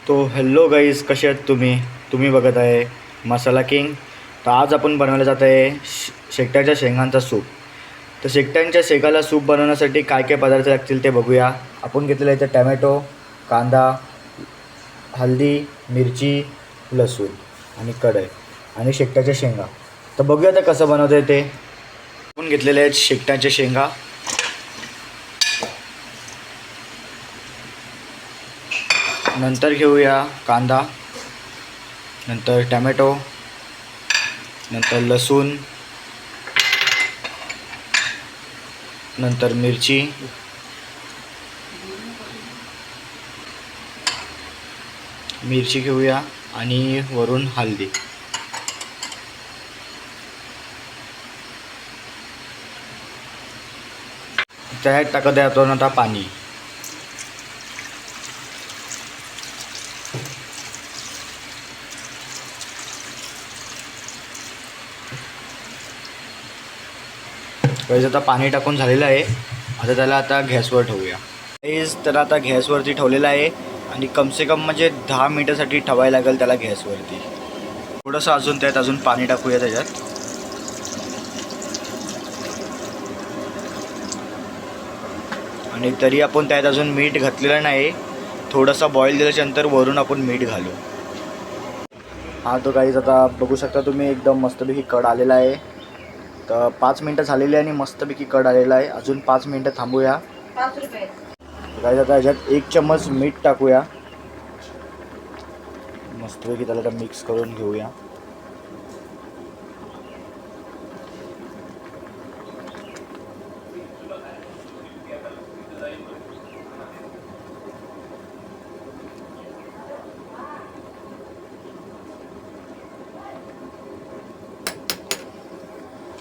तो hello guys, कसे आहेत तुम्ही तुम्ही बघत आहे मसाला किंग. तर आज आपण बनवायला जात आहे शेकट्याच्या शेंगांचा सूप. तर शेकट्यांच्या शेकाला सूप बनवण्यासाठी काय काय पदार्थ लागतील ते बघूया. आपण घेतलेलं आहे टॅमॅटो, कांदा, हळदी, मिरची, लसूण आणि कढई आणि शेकट्याच्या शेंगा. तर बघूया आता कसं बनवतं आहे ते. आपण घेतलेले आहेत शेकट्याच्या शेंगा. नंतर घेऊया कांदा, नंतर टॅमॅटो, नंतर लसूण, नंतर मिरची, घेऊया आणि वरून हळदी. त्यात टाकत आहे आपण आता पाणी. गाईज आता पाणी टाकून झालेलं आहे. आता त्याला आता गॅसवर ठेवूया. गाईज तर आता गॅसवरती ठेवलेलं आहे आणि कमसे कम म्हणजे 10 मिनिटासाठी ठेवायला लागेल त्याला गॅसवरती. थोडंसं अजून पाणी टाकूया त्याच्यात. आणि तरी आपण त्यात अजून मीठ घातलेलं नाही. थोडंसं बॉईल दिल्याच्यानंतर वरून आपण मीठ घालू. हा तो गाईज आता बघू शकता तुम्ही, एकदम मस्तपैकी कड आलेला आहे. तर 5 मिनटं झालेली आहे आणि मस्तपैकी कड आलेला आहे. अजून 5 मिनटं थांबूया. गाईज आता ह्याच्यात 1 चम्मच मीठ टाकूया. मस्तपैकी त्याला आता मिक्स करून घेऊया.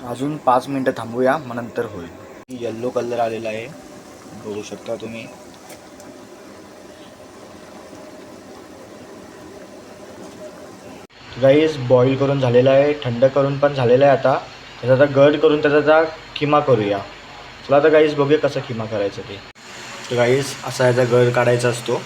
अजून 5 मिनटं थांबूया, मग नंतर होईल. येल्लो कलर आलेला आहे, बघू शकता तुम्ही. गाईस बॉईल करून झालेला आहे, थंड करून पण झालेला आहे. आता त्याचा आता गड करून त्याचा आता खिमा करूया. चला आता गाईस बघूया कसं खिमा करायचं ते. तर गाईस असा याचा गड काढायचा असतो.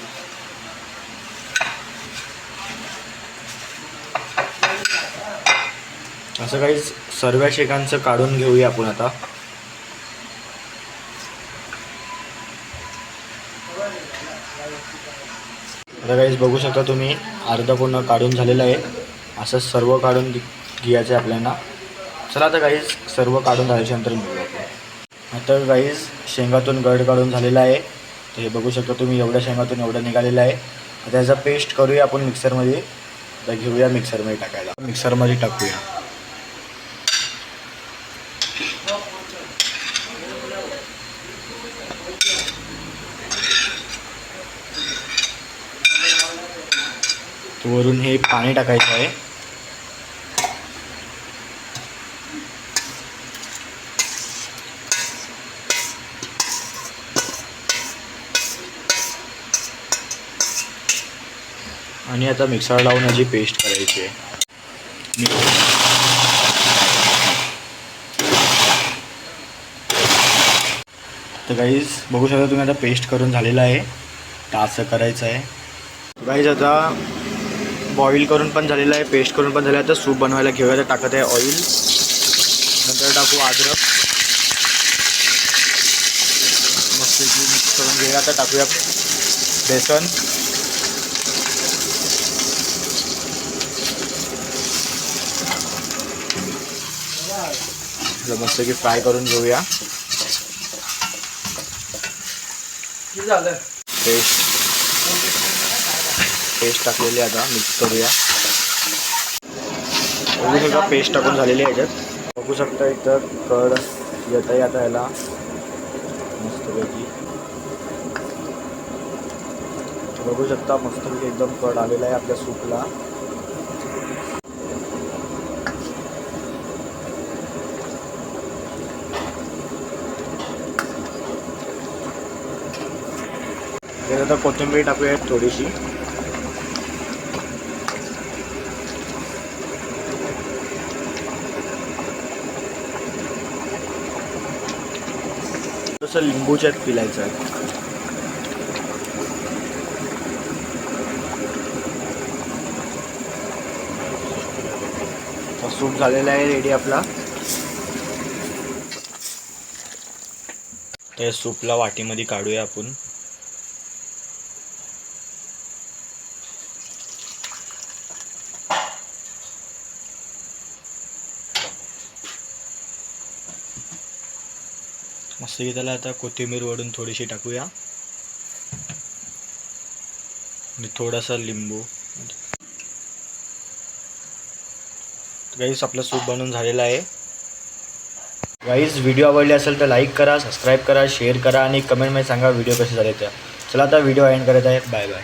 असं गाईस सर्व शेकांचं काढून घेऊया आपण आता. आता गाईस बघू शकता तुम्ही, अर्धा पूर्ण काढून झालेलं आहे. असं सर्व काढून घ्यायचं आहे आपल्याला. चला आता गाईस सर्व काढून झाल्याच्यानंतर मिळूया. आता गाईस शेंगातून गड काढून झालेला आहे. तर हे बघू शकता तुम्ही, एवढ्या शेंगातून एवढं निघालेलं आहे. आता त्याचा पेस्ट करूया आपण मिक्सरमध्ये. तर घेऊया मिक्सरमध्ये टाकायला, मिक्सरमध्ये टाकूया. वरून हे पाणी टाकायचं आहे. आणि आता मिक्सर लावून याची पेस्ट करायची आहे. तर गाईज बघू शकता तुम्ही, आता पेस्ट करून झालेलं आहे. तर असं करायचं आहे. गाईज आता बॉईल करून पण झालेलं आहे, पेस्ट करून पण झालं आहे. आता सूप बनवायला घेऊया. तर टाकत आहे ऑइल, नंतर टाकू अद्रक, मस्त मिक्स करून घेऊया. आता टाकूया बेसन, मस्त की फ्राय करून घेऊया. पेस्ट टाकलेली आता मिक्स करूया. बघू शकता पेस्ट टाकून झालेली आहे. याच्यात बघू शकता इथं कड येत आहे आता याला मस्तपैकी. बघू शकता मस्तपैकी एकदम कड आलेला आहे आपल्या सूपला. आता कोथिंबीर टाकूया थोडीशी. तसं लिंबूच्यात पिलायचं आहे. सूप झालेला आहे रेडी आपला. त्या सूपला वाटीमध्ये काढूया आपण. मस्त की त्याला आता कोथिंबीर वरून थोडीशी टाकूया आणि थोडासा लिंबू. गाईस आपला सूप बनवून झालेला आहे. गाईस व्हिडिओ आवडले असेल तर लाईक करा, सबस्क्राईब करा, शेअर करा आणि कमेंटमध्ये सांगा व्हिडिओ कसे झाले त्या. चला आता व्हिडिओ एंड करत आहे. Bye bye.